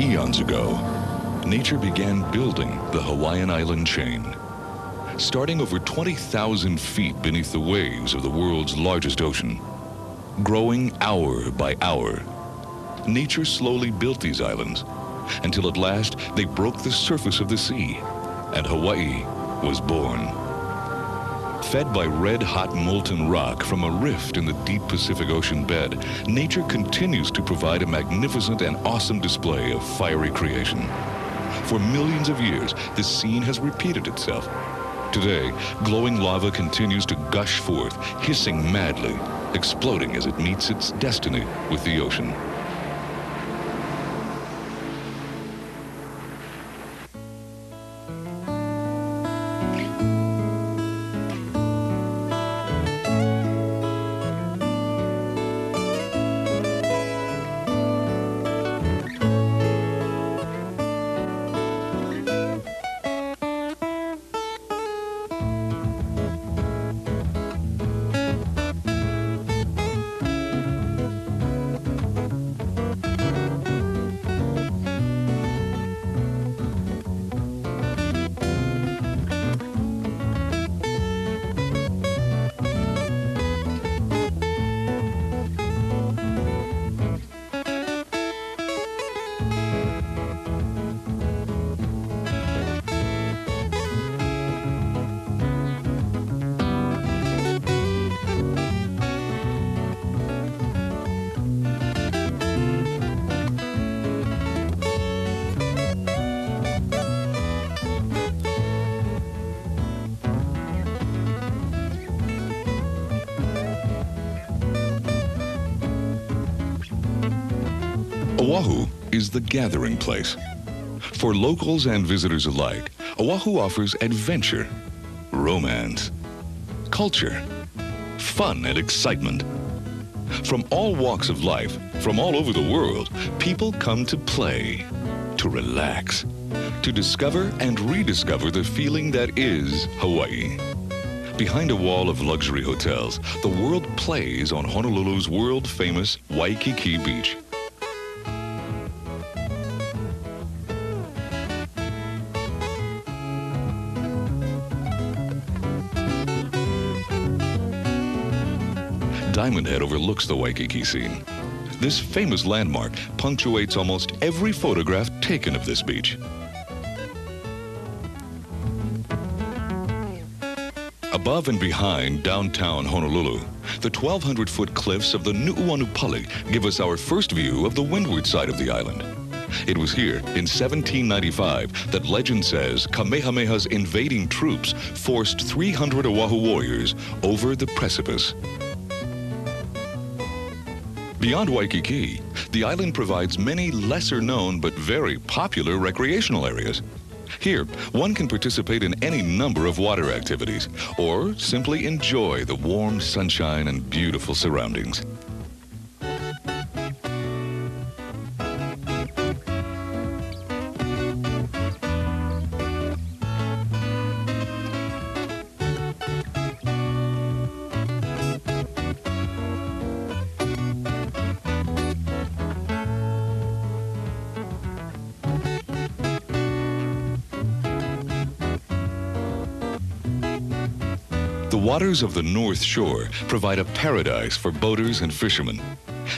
Eons ago, nature began building the Hawaiian island chain. Starting over 20,000 feet beneath the waves of the world's largest ocean, growing hour by hour, nature slowly built these islands until at last they broke the surface of the sea, and Hawaii was born. Fed by red-hot molten rock from a rift in the deep Pacific Ocean bed, nature continues to provide a magnificent and awesome display of fiery creation. For millions of years, this scene has repeated itself. Today, glowing lava continues to gush forth, hissing madly, exploding as it meets its destiny with the ocean. Oahu is the gathering place. For locals and visitors alike, Oahu offers adventure, romance, culture, fun and excitement. From all walks of life, from all over the world, people come to play, to relax, to discover and rediscover the feeling that is Hawaii. Behind a wall of luxury hotels, the world plays on Honolulu's world-famous Waikiki beach. Diamond Head overlooks the Waikiki scene. This famous landmark punctuates almost every photograph taken of this beach. Above and behind downtown Honolulu, the 1,200-foot cliffs of the Na Pali give us our first view of the windward side of the island. It was here in 1795 that legend says Kamehameha's invading troops forced 300 Oahu warriors over the precipice. Beyond Waikiki, the island provides many lesser-known but very popular recreational areas. Here, one can participate in any number of water activities or simply enjoy the warm sunshine and beautiful surroundings. The waters of the North Shore provide a paradise for boaters and fishermen,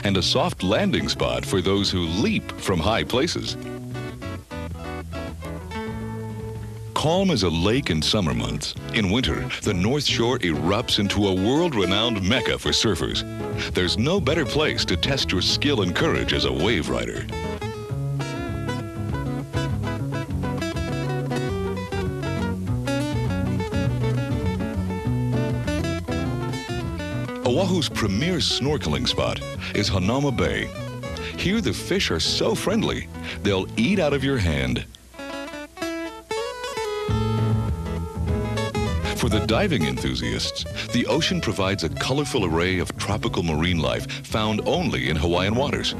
and a soft landing spot for those who leap from high places. Calm as a lake in summer months, in winter, the North Shore erupts into a world-renowned mecca for surfers. There's no better place to test your skill and courage as a wave rider. Oahu's premier snorkeling spot is Hanauma Bay. Here the fish are so friendly, they'll eat out of your hand. For the diving enthusiasts, the ocean provides a colorful array of tropical marine life found only in Hawaiian waters.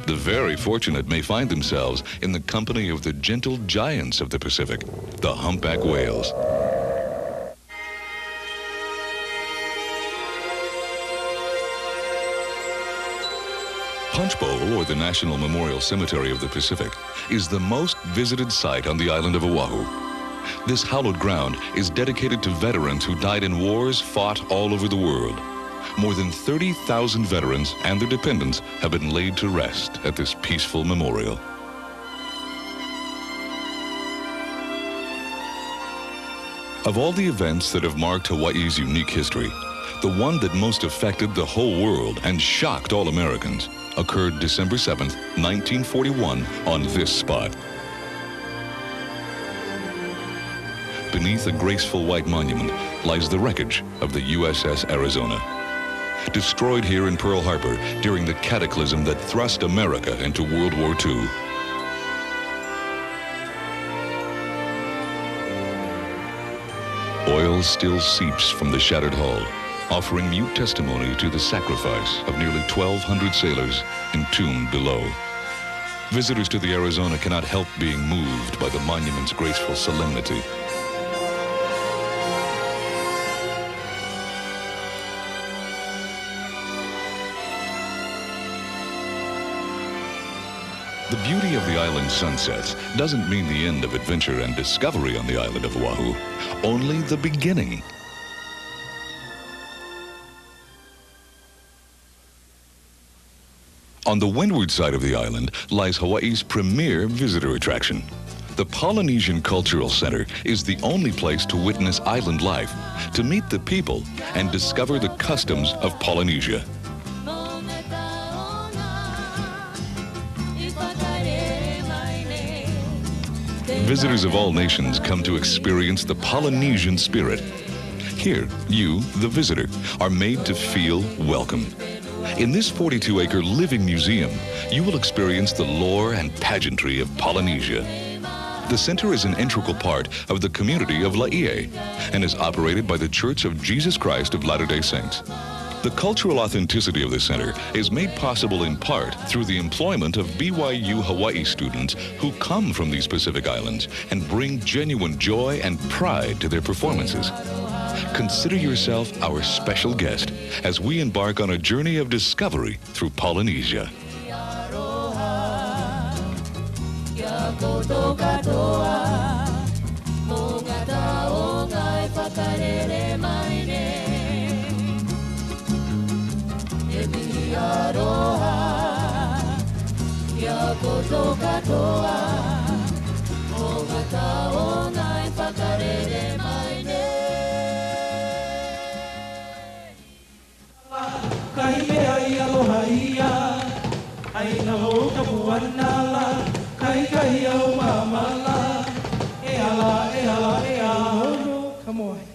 The very fortunate may find themselves in the company of the gentle giants of the Pacific, the humpback whales. Punch Bowl, or the National Memorial Cemetery of the Pacific, is the most visited site on the island of Oahu. This hallowed ground is dedicated to veterans who died in wars fought all over the world. More than 30,000 veterans and their dependents have been laid to rest at this peaceful memorial. Of all the events that have marked Hawaii's unique history, the one that most affected the whole world and shocked all Americans occurred December 7th, 1941 on this spot. Beneath a graceful white monument lies the wreckage of the USS Arizona. Destroyed here in Pearl Harbor during the cataclysm that thrust America into World War II. Oil still seeps from the shattered hull, offering mute testimony to the sacrifice of nearly 1,200 sailors entombed below. Visitors to the Arizona cannot help being moved by the monument's graceful solemnity. The beauty of the island's sunsets doesn't mean the end of adventure and discovery on the island of Oahu, only the beginning. On the windward side of the island lies Hawaii's premier visitor attraction. The Polynesian Cultural Center is the only place to witness island life, to meet the people, and discover the customs of Polynesia. Visitors of all nations come to experience the Polynesian spirit. Here, you, the visitor, are made to feel welcome. In this 42-acre living museum, you will experience the lore and pageantry of Polynesia. The center is an integral part of the community of Laie and is operated by the Church of Jesus Christ of Latter-day Saints. The cultural authenticity of the center is made possible in part through the employment of BYU Hawaii students who come from these Pacific Islands and bring genuine joy and pride to their performances. Consider yourself our special guest as we embark on a journey of discovery through Polynesia. Come on.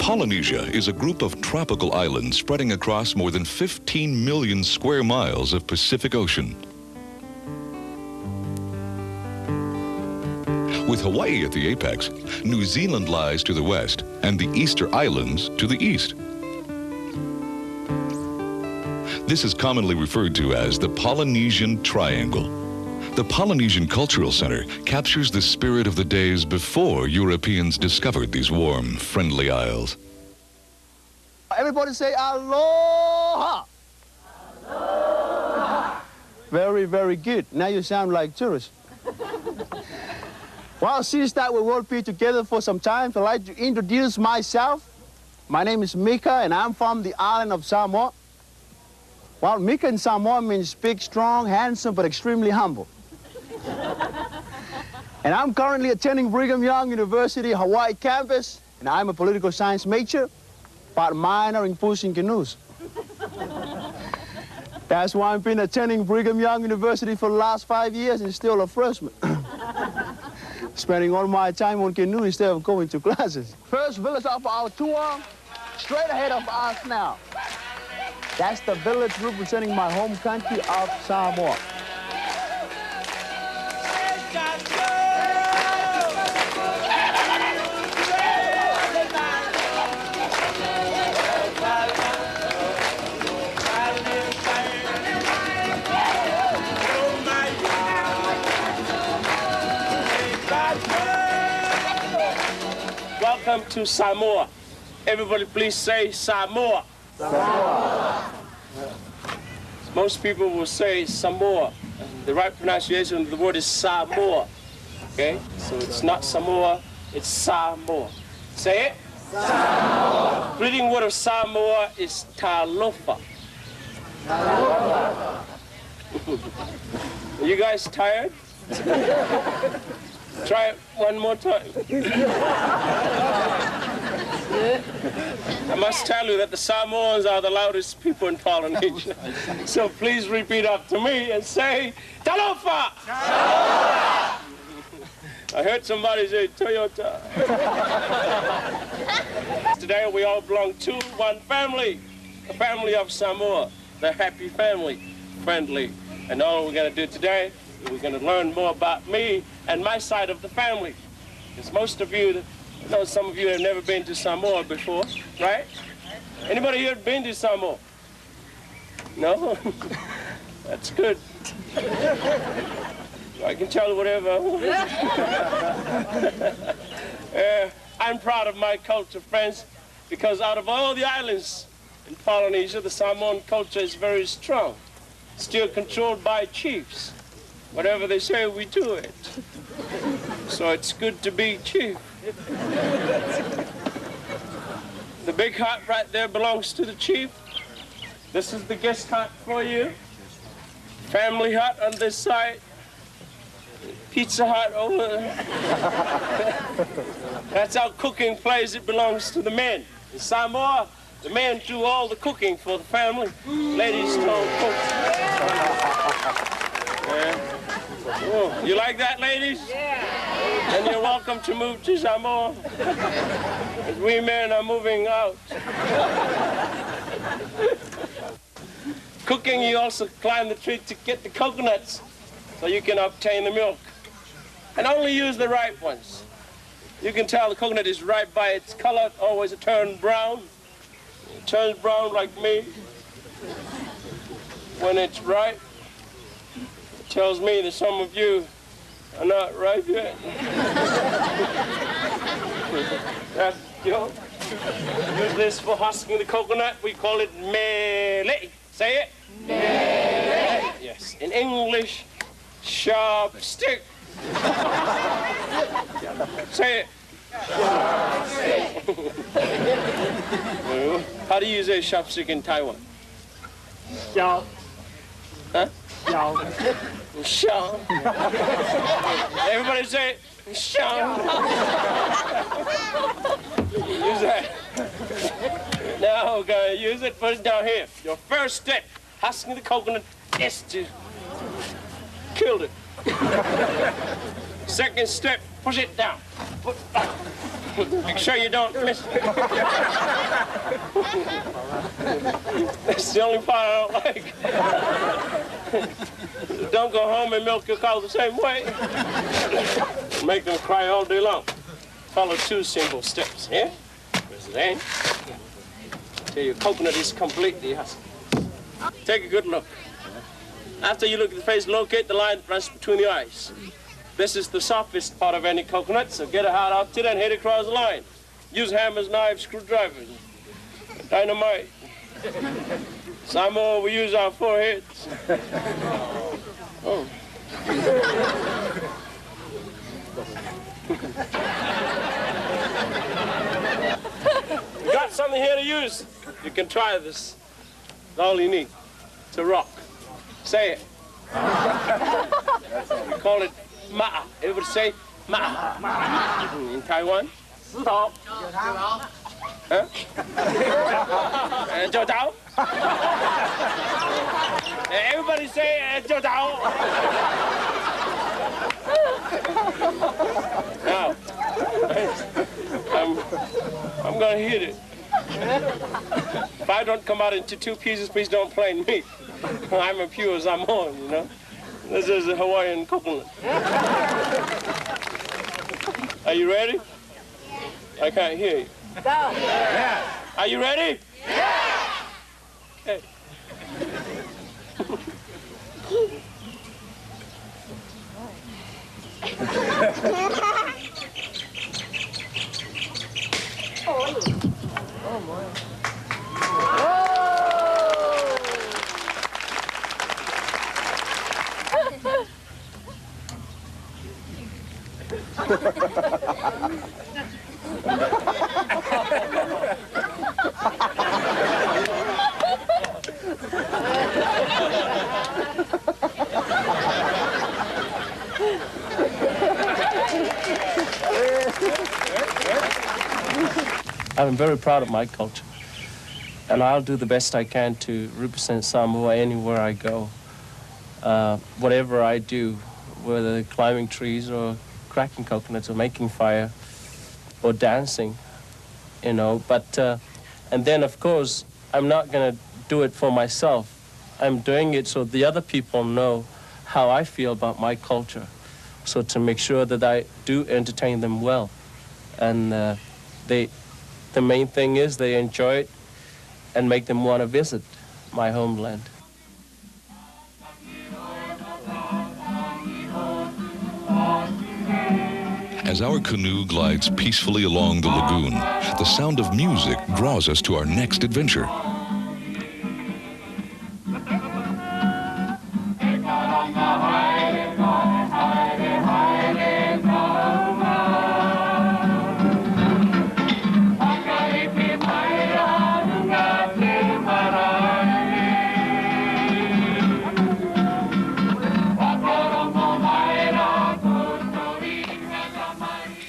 Polynesia is a group of tropical islands spreading across more than 15 million square miles of Pacific Ocean. With Hawaii at the apex, New Zealand lies to the west and the Easter Islands to the east. This is commonly referred to as the Polynesian Triangle. The Polynesian Cultural Center captures the spirit of the days before Europeans discovered these warm, friendly isles. Everybody say aloha! Aloha! Very, very good. Now you sound like tourists. Well, since that we will be together for some time, I'd like to introduce myself. My name is Mecca, and I'm from the island of Samoa. Well, Mecca in Samoa means big, strong, handsome, but extremely humble. And I'm currently attending Brigham Young University Hawaii campus, and I'm a political science major, but minor in pushing canoes. That's why I've been attending Brigham Young University for the last 5 years and still a freshman. Spending all my time on canoe instead of going to classes. First village of our tour, straight ahead of us now. That's the village representing my home country of Samoa. Welcome to Samoa. Everybody please say Samoa. Samoa. Most people will say Samoa. The right pronunciation of the word is Samoa. Okay? So it's not Samoa, it's Samoa. Say it. Samoa. Greeting word of Samoa is talofa. Talofa. Are you guys tired? Try it one more time. I must tell you that the Samoans are the loudest people in Polynesia. So please repeat after me and say, Talofa! Talofa! I heard somebody say, Toyota. Today we all belong to one family, the family of Samoa, the happy family, friendly. And all we're going to do today, we're going to learn more about me and my side of the family. Because most of you, I know some of you have never been to Samoa before, right? Anybody here been to Samoa? No? That's good. I can tell whatever I want. I'm proud of my culture, friends, because out of all the islands in Polynesia, the Samoan culture is very strong, still controlled by chiefs. Whatever they say, we do it. So it's good to be chief. The big hut right there belongs to the chief. This is the guest hut for you. Family hut on this side. Pizza hut over there. That's our cooking place. It belongs to the men. In Samoa, the men do all the cooking for the family. Ladies don't cook. Yeah. Oh, you like that, ladies? Yeah. And you're welcome to move to Samoa. We men are moving out. Cooking, you also climb the tree to get the coconuts so you can obtain the milk. And only use the ripe ones. You can tell the coconut is ripe by its color. Always it turns brown. It turns brown like me. When it's ripe, it tells me that some of you are not ripe yet. That's the joke. Use this for husking the coconut. We call it mele. Say it. Mele. Yes. In English, sharp stick. Say it. How do you say sharp stick in Taiwan? Xiao. Huh? Xiao. Xiao. Everybody say xiao. Use that. Now we're gonna use it. Put it down here. Your first step, husking the coconut, is to kill it. Second step, push it down. Make sure you don't miss it. That's the only part I don't like. Don't go home and milk your cow the same way. Make them cry all day long. Follow 2 simple steps. Here, press it in. Till your coconut is completely husked. Take a good look. After you look at the face, locate the line that runs between the eyes. This is the softest part of any coconut, so get a hard out to it and hit across the line. Use hammers, knives, screwdrivers, dynamite. Samoa, we use our foreheads. Oh. You got something here to use? You can try this. It's all you need. It's a rock. Say it. We call it ma'a. Everybody say ma'a. In Taiwan? Stop. Huh? Everybody say, Jodao. Now, I'm gonna hit it. If I don't come out into two pieces, please don't blame me. I'm a pure Samoan, you know. This is a Hawaiian coconut. Are you ready? Yeah. I can't hear you. Go. Yeah. Are you ready? Yeah. Okay. Oh my. I'm very proud of my culture, and I'll do the best I can to represent Samoa anywhere I go. Whatever I do, whether climbing trees or cracking coconuts or making fire or dancing, you know. But, and then of course, I'm not gonna do it for myself. I'm doing it so the other people know how I feel about my culture. So to make sure that I do entertain them well. And the main thing is they enjoy it and make them want to visit my homeland. As our canoe glides peacefully along the lagoon, the sound of music draws us to our next adventure.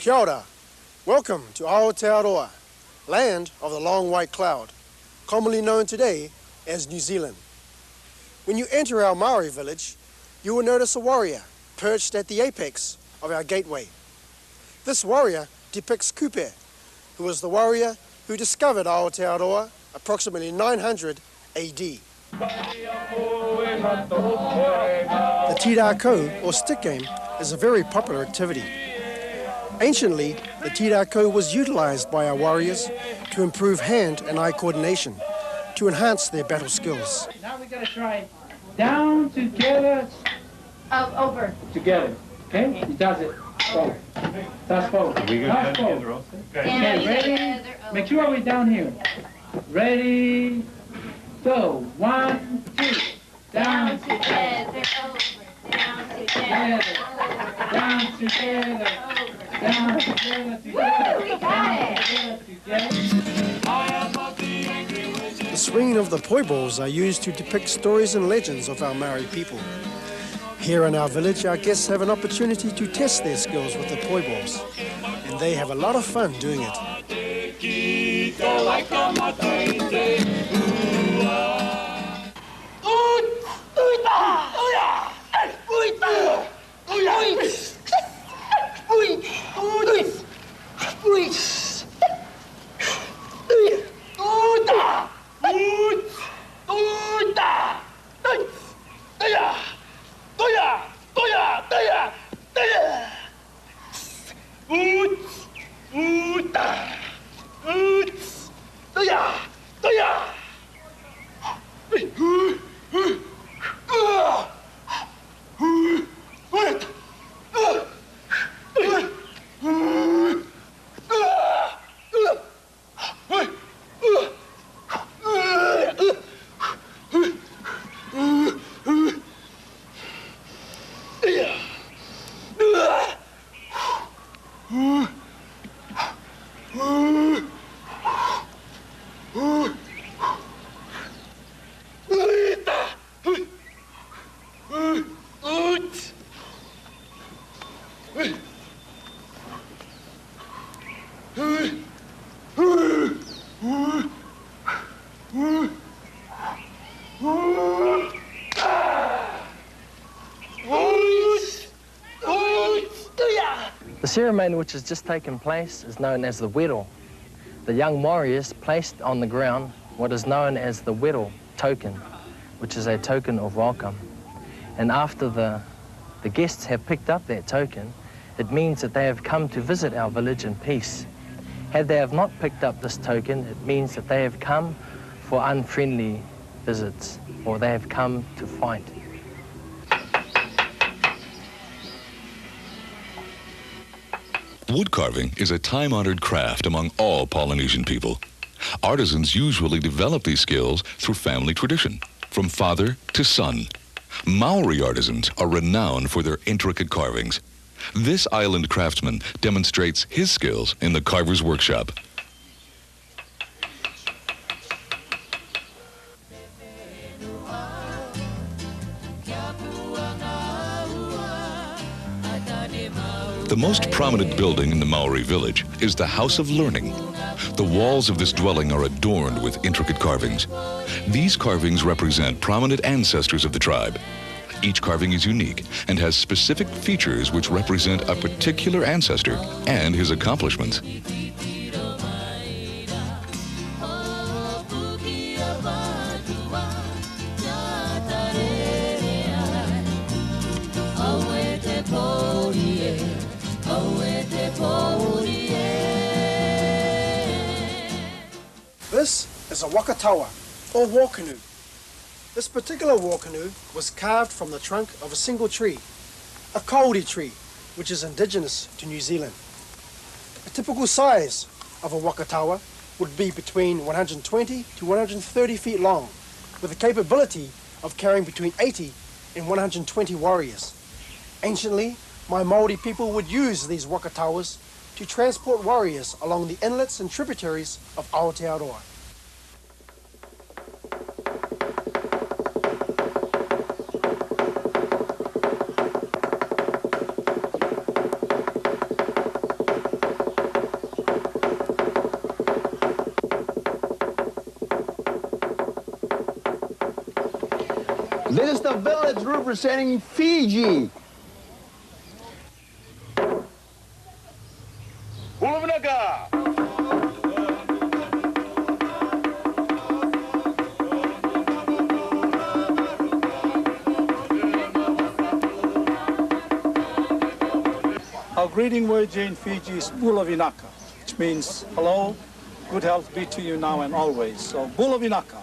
Kia ora. Welcome to Aotearoa, land of the long white cloud, commonly known today as New Zealand. When you enter our Maori village, you will notice a warrior perched at the apex of our gateway. This warrior depicts Kupe, who was the warrior who discovered Aotearoa approximately 900 AD. The tirako, or stick game, is a very popular activity. Anciently, the tirako was utilized by our warriors to improve hand and eye coordination, to enhance their battle skills. Now we're going to try down, together, over. Together. Okay? He does it. Forward. That's forward. That's forward. Okay, ready? Make sure we're down here. Ready? Go. 1, 2. Down, together, over. Down, together, down, together. Down, together, together. We got it. The swinging of the poi balls are used to depict stories and legends of our Maori people. Here in our village, our guests have an opportunity to test their skills with the poi balls, and they have a lot of fun doing it. ceremony which has just taken place is known as the wero. The young warriors placed on the ground what is known as the wero token, which is a token of welcome. And after the guests have picked up that token, it means that they have come to visit our village in peace. Had they have not picked up this token, it means that they have come for unfriendly visits, or they have come to fight. Wood carving is a time-honored craft among all Polynesian people. Artisans usually develop these skills through family tradition, from father to son. Maori artisans are renowned for their intricate carvings. This island craftsman demonstrates his skills in the carver's workshop. The most prominent building in the Maori village is the House of Learning. The walls of this dwelling are adorned with intricate carvings. These carvings represent prominent ancestors of the tribe. Each carving is unique and has specific features which represent a particular ancestor and his accomplishments. This is a wakatawa, or war canoe. This particular war canoe was carved from the trunk of a single tree, a kauri tree, which is indigenous to New Zealand. A typical size of a wakatawa would be between 120 to 130 feet long, with the capability of carrying between 80 and 120 warriors. Anciently, my Maori people would use these wakatawas to transport warriors along the inlets and tributaries of Aotearoa. This is the village representing Fiji. Our greeting word in Fiji is Bula Vinaka, which means hello, good health be to you now and always. So Bula Vinaka.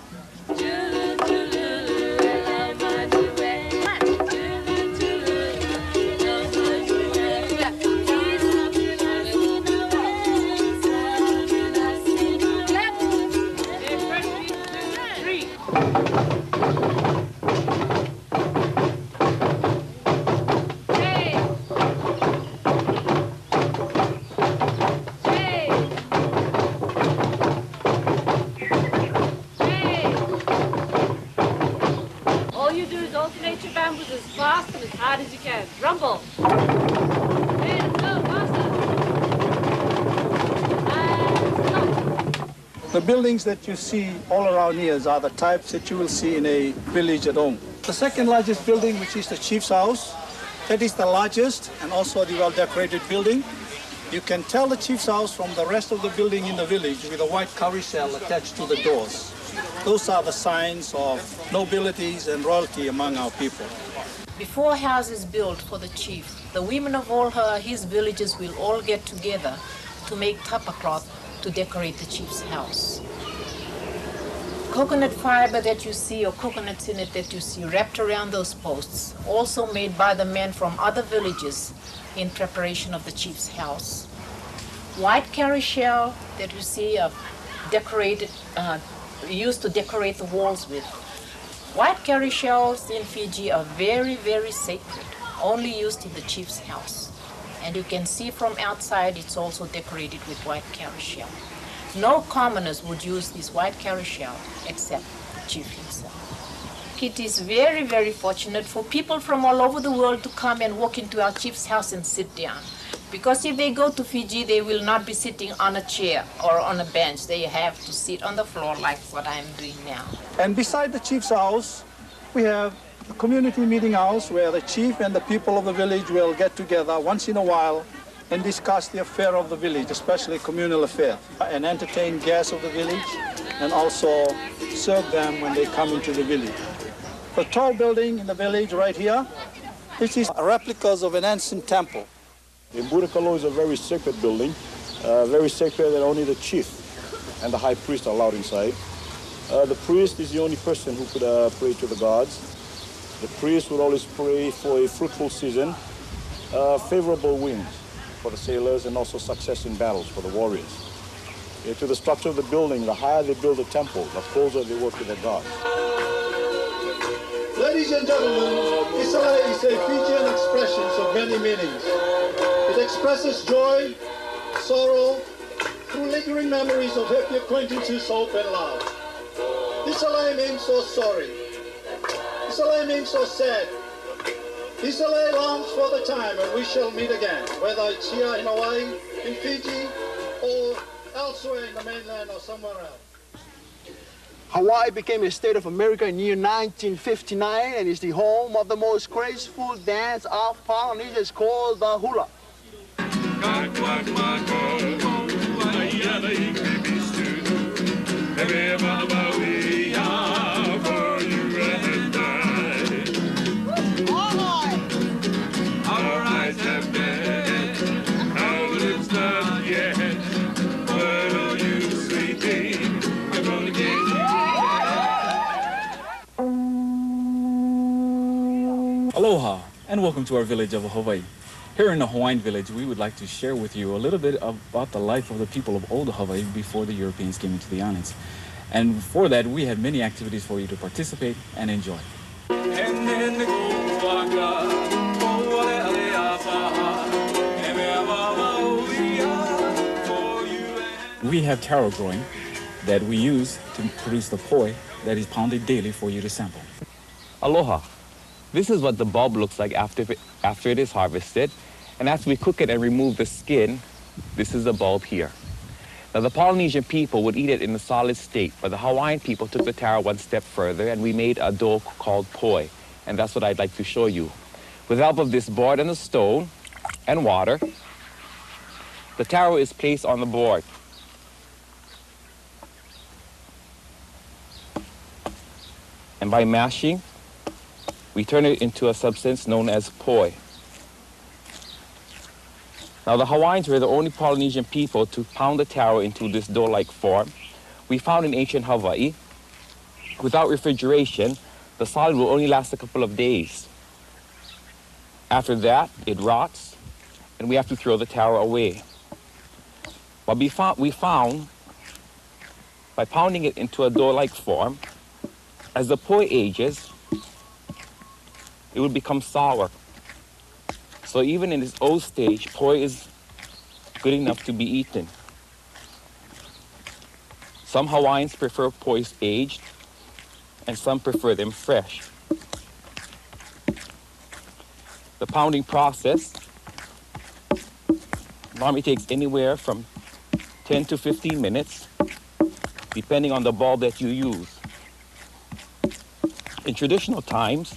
Rumble. The buildings that you see all around here are the types that you will see in a village at home. The second largest building, which is the chief's house, that is the largest and also the well-decorated building. You can tell the chief's house from the rest of the building in the village with a white cowrie shell attached to the doors. Those are the signs of nobilities and royalty among our people. Before a house is built for the chief, the women of all his villages will all get together to make tapa cloth to decorate the chief's house. Coconut fiber that you see, or coconut tinnet that you see wrapped around those posts, also made by the men from other villages in preparation of the chief's house. White cowrie shell that you see decorated, used to decorate the walls with. White cowrie shells in Fiji are very, very sacred, only used in the chief's house. And you can see from outside it's also decorated with white cowrie shell. No commoners would use this white cowrie shell except the chief himself. It is very, very fortunate for people from all over the world to come and walk into our chief's house and sit down. Because if they go to Fiji, they will not be sitting on a chair or on a bench. They have to sit on the floor like what I'm doing now. And beside the chief's house, we have a community meeting house where the chief and the people of the village will get together once in a while and discuss the affair of the village, especially communal affair, and entertain guests of the village, and also serve them when they come into the village. The tall building in the village right here, this is replicas of an ancient temple. The Burikalo is a very sacred building, very sacred that only the chief and the high priest are allowed inside. The priest is the only person who could pray to the gods. The priest would always pray for a fruitful season, favorable winds for the sailors, and also success in battles for the warriors. To the structure of the building, the higher they build the temple, the closer they work with their gods. Ladies and gentlemen, Isale is a Fijian expression of many meanings. It expresses joy, sorrow, through lingering memories of happy acquaintances, hope, and love. Isale means so sorry. Isale means so sad. Isale longs for the time when we shall meet again, whether it's here in Hawaii, in Fiji, or elsewhere in the mainland or somewhere else. Hawaii became a state of America in the year 1959 and is the home of the most graceful dance of Polynesia. It's called the hula. Aloha, and welcome to our village of Hawaii. Here in the Hawaiian village, we would like to share with you a little bit about the life of the people of old Hawaii before the Europeans came into the islands. And for that, we have many activities for you to participate and enjoy. We have taro growing that we use to produce the poi that is pounded daily for you to sample. Aloha. This is what the bulb looks like after it is harvested. And as we cook it and remove the skin, this is the bulb here. Now the Polynesian people would eat it in a solid state, but the Hawaiian people took the taro one step further and we made a dough called poi. And that's what I'd like to show you. With the help of this board and a stone and water, the taro is placed on the board. And by mashing, we turn it into a substance known as poi. Now the Hawaiians were the only Polynesian people to pound the taro into this dough-like form. We found in ancient Hawaii, without refrigeration, the solid will only last a couple of days. After that, it rots, and we have to throw the taro away. But we found, by pounding it into a dough-like form, as the poi ages, it will become sour. So even in its old stage, poi is good enough to be eaten. Some Hawaiians prefer pois aged, and some prefer them fresh. The pounding process normally takes anywhere from 10 to 15 minutes, depending on the bulb that you use. In traditional times,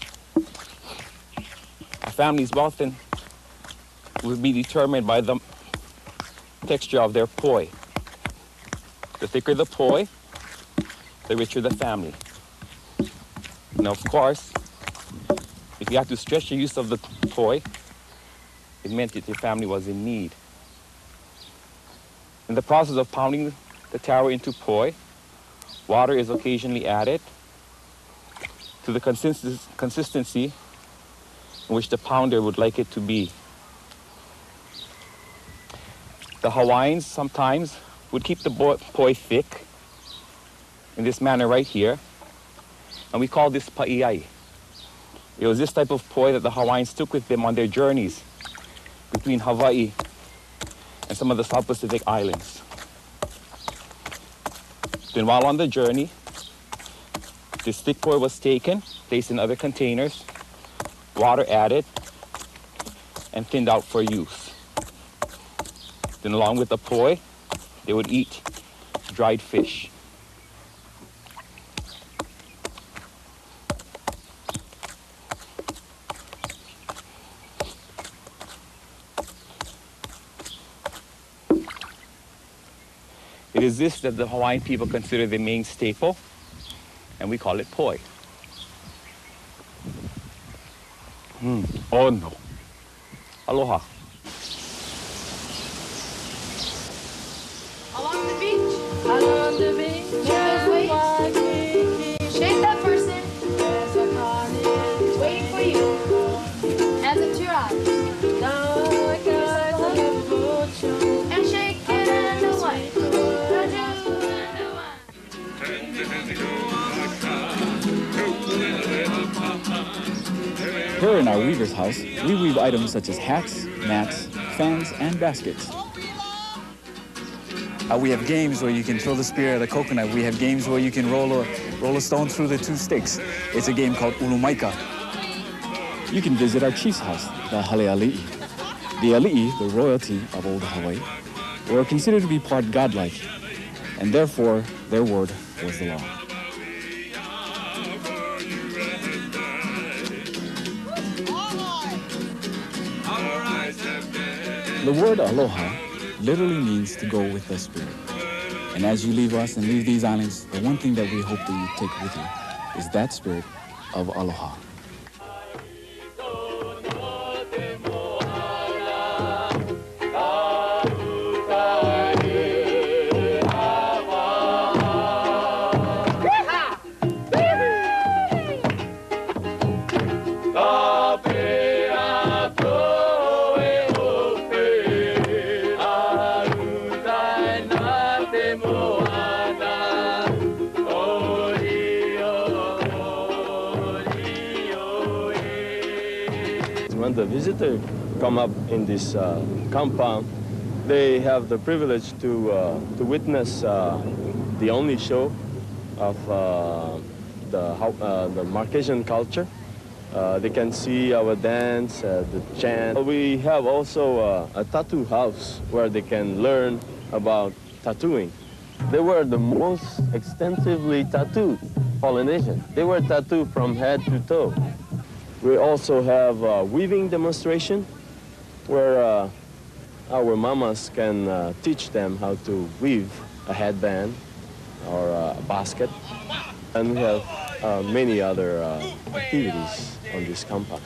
a family's wealth would be determined by the texture of their poi. The thicker the poi, the richer the family. Now, of course, if you had to stretch the use of the poi, it meant that your family was in need. In the process of pounding the taro into poi, water is occasionally added to the consistency in which the pounder would like it to be. The Hawaiians sometimes would keep the poi thick in this manner right here, and we call this pa'iai. It was this type of poi that the Hawaiians took with them on their journeys between Hawaii and some of the South Pacific islands. Then while on the journey, this thick poi was taken, placed in other containers, water added, and thinned out for use. Then along with the poi, they would eat dried fish. It is this that the Hawaiian people consider the main staple, and we call it poi. Oh no. Aloha. Along the beach. Along the beach. Waikiki. Shake that person. It's waiting for you. Hands up to your eyes. And shake it in the white. Here in our weaver's house, we weave items such as hats, mats, fans, and baskets. We have games where you can throw the spear at a coconut. We have games where you can roll a stone through the 2 sticks. It's a game called ulumaika. You can visit our chief's house, the Haleakala. The ali'i, the royalty of old Hawaii, were considered to be part godlike, and therefore their word was the law. The word aloha literally means to go with the spirit. And as you leave us and leave these islands, the one thing that we hope that you take with you is that spirit of aloha. When the visitor come up in this compound, they have the privilege to witness the only show of the Marquesian culture. They can see our dance, the chant. We have also a tattoo house where they can learn about tattooing. They were the most extensively tattooed Polynesians. They were tattooed from head to toe. We also have a weaving demonstration where our mamas can teach them how to weave a headband or a basket. And we have many other activities on this compound.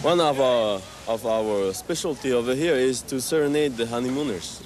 One of our specialty over here is to serenade the honeymooners.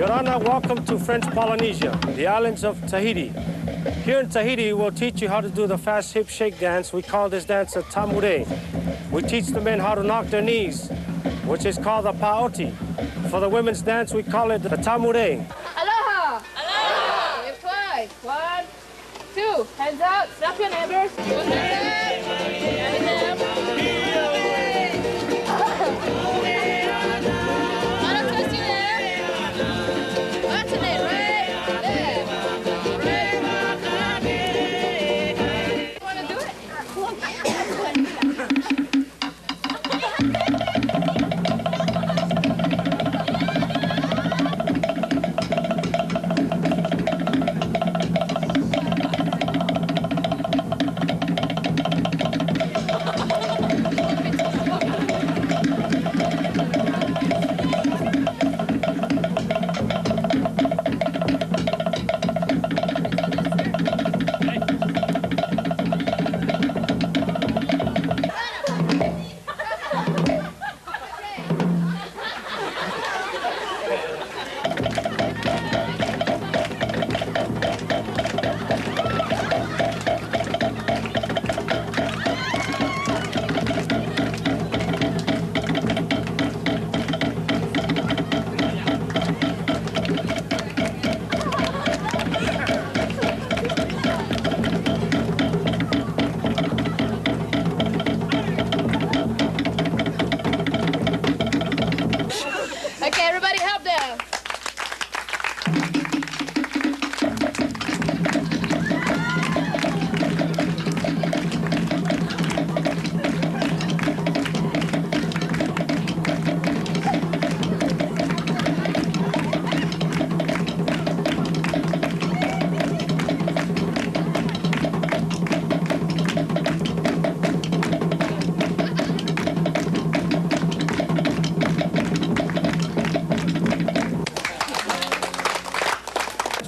Your Honor, welcome to French Polynesia, the islands of Tahiti. Here in Tahiti, we'll teach you how to do the fast hip shake dance. We call this dance a tamure. We teach the men how to knock their knees, which is called the paoti. For the women's dance, we call it the tamure. Aloha! Aloha! Lift twice. 1, 2. Hands out. Snap your neighbors.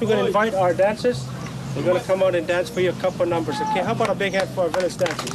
We're going to invite our dancers. We're going to come out and dance for you a couple numbers. Okay, how about a big hand for our village dancers?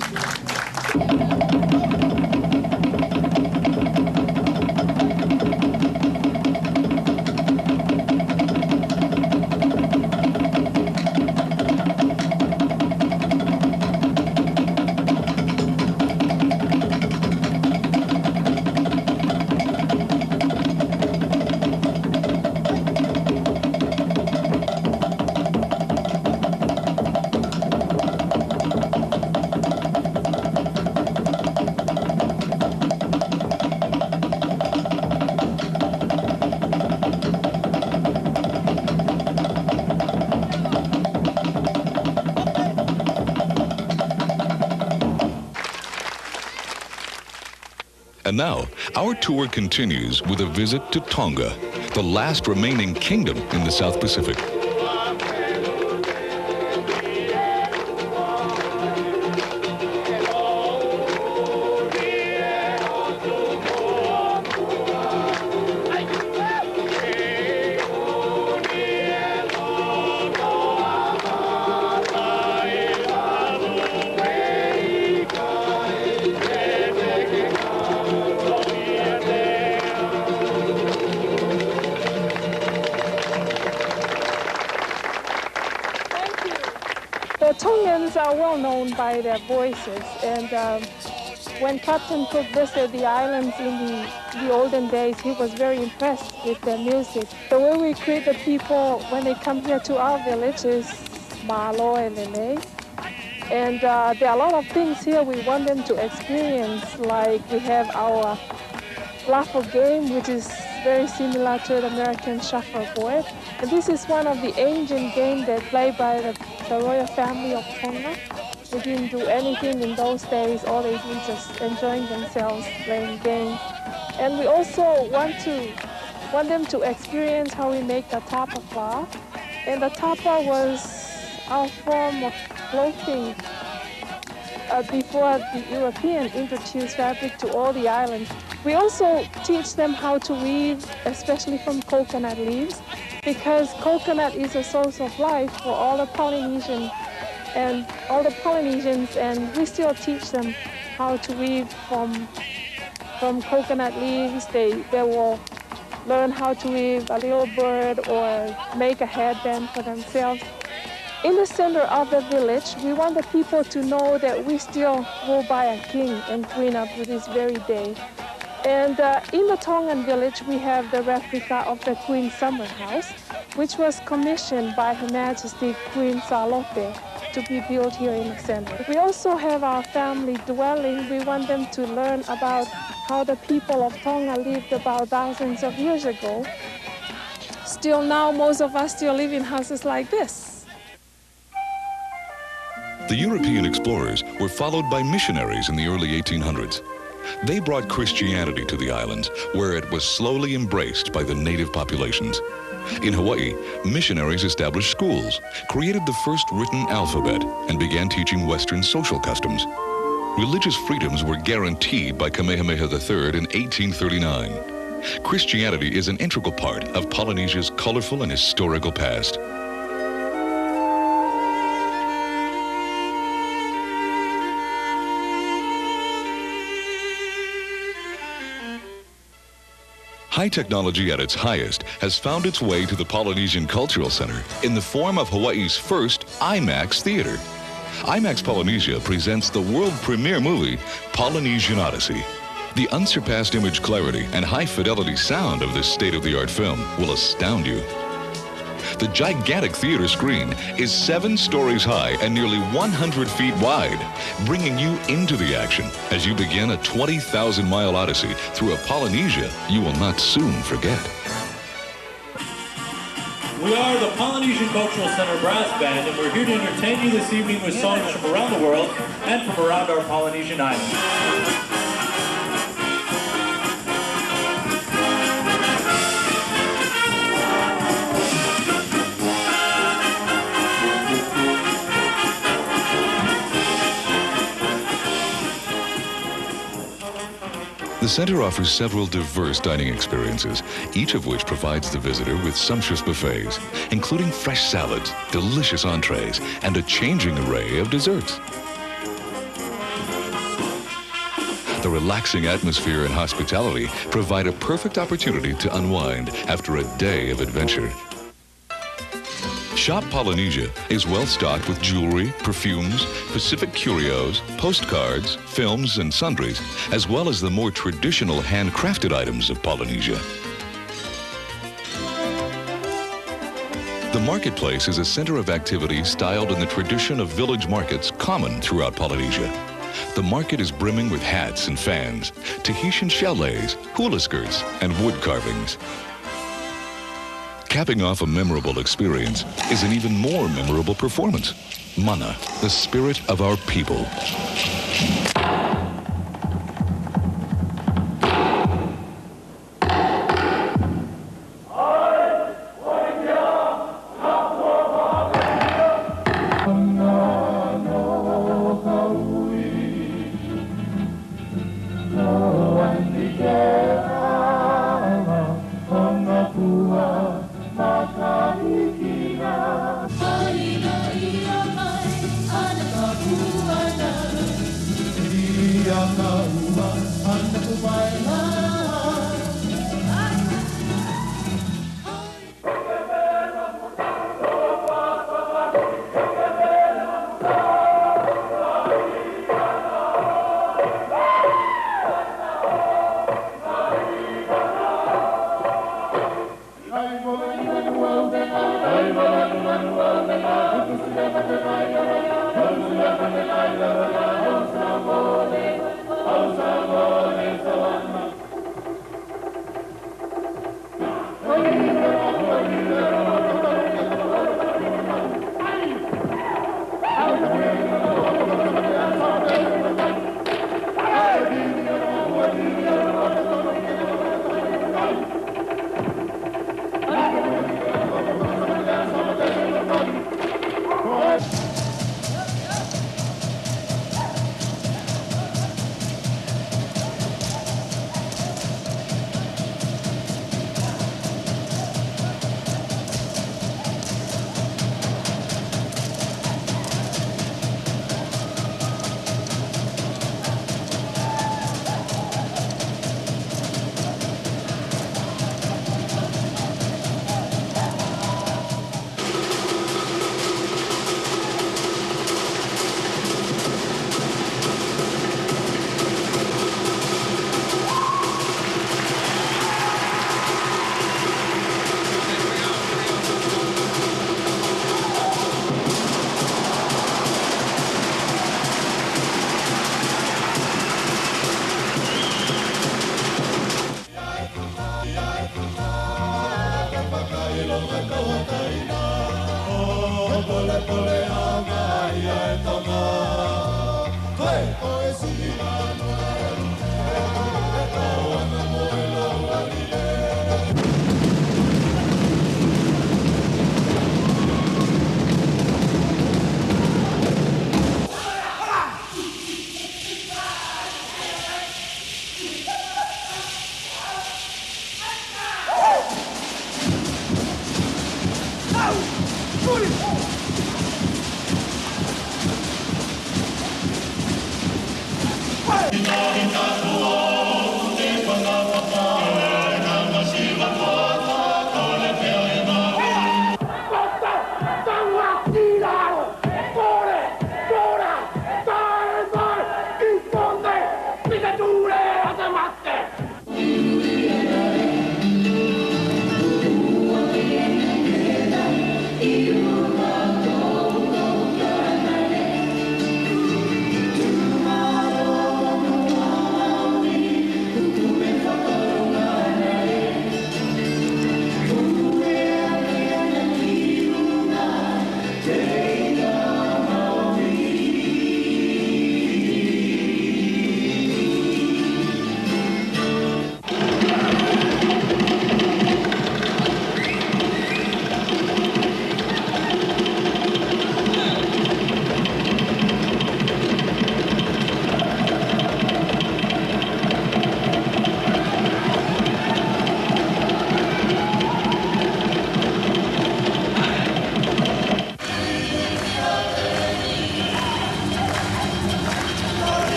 And now, our tour continues with a visit to Tonga, the last remaining kingdom in the South Pacific. The Tongans are well known by their voices, and when Captain Cook visited the islands in the olden days, he was very impressed with their music. The way we greet the people when they come here to our village is Malo and Lele. And there are a lot of things here we want them to experience, like we have our Bluffle game, which is very similar to the American shuffleboard. And this is one of the ancient games that played by the royal family of Tonga. They didn't do anything in those days. All they did just enjoying themselves playing games. And we also want them to experience how we make the tapa flower. And the tapa was our form of clothing before the European introduced fabric to all the islands. We also teach them how to weave, especially from coconut leaves, because coconut is a source of life for all the Polynesians, and we still teach them how to weave from coconut leaves. They will learn how to weave a little bird or make a headband for themselves. In the center of the village, we want the people to know that we still go by a king and queen up to this very day. And in the Tongan village, we have the replica of the Queen's Summer House, which was commissioned by Her Majesty Queen Salope to be built here in the center. We also have our family dwelling. We want them to learn about how the people of Tonga lived about thousands of years ago. Still now, most of us still live in houses like this. The European explorers were followed by missionaries in the early 1800s. They brought Christianity to the islands, where it was slowly embraced by the native populations. In Hawaii, missionaries established schools, created the first written alphabet, and began teaching Western social customs. Religious freedoms were guaranteed by Kamehameha III in 1839. Christianity is an integral part of Polynesia's colorful and historical past. High technology at its highest has found its way to the Polynesian Cultural Center in the form of Hawaii's first IMAX theater. IMAX Polynesia presents the world premiere movie, Polynesian Odyssey. The unsurpassed image clarity and high-fidelity sound of this state-of-the-art film will astound you. The gigantic theater screen is 7 stories high and nearly 100 feet wide, bringing you into the action as you begin a 20,000-mile odyssey through a Polynesia you will not soon forget. We are the Polynesian Cultural Center Brass Band, and we're here to entertain you this evening with songs from around the world and from around our Polynesian islands. The center offers several diverse dining experiences, each of which provides the visitor with sumptuous buffets, including fresh salads, delicious entrees, and a changing array of desserts. The relaxing atmosphere and hospitality provide a perfect opportunity to unwind after a day of adventure. Shop Polynesia is well stocked with jewelry, perfumes, Pacific curios, postcards, films, and sundries, as well as the more traditional handcrafted items of Polynesia. The marketplace is a center of activity styled in the tradition of village markets common throughout Polynesia. The market is brimming with hats and fans, Tahitian chalets, hula skirts, and wood carvings. Capping off a memorable experience is an even more memorable performance. Mana, the spirit of our people.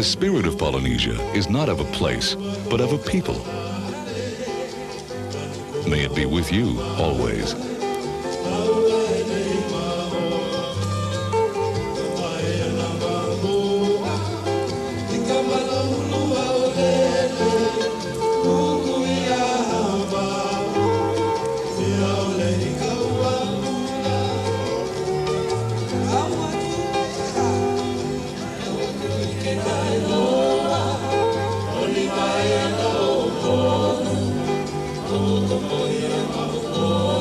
The spirit of Polynesia is not of a place, but of a people. May it be with you always. Oh,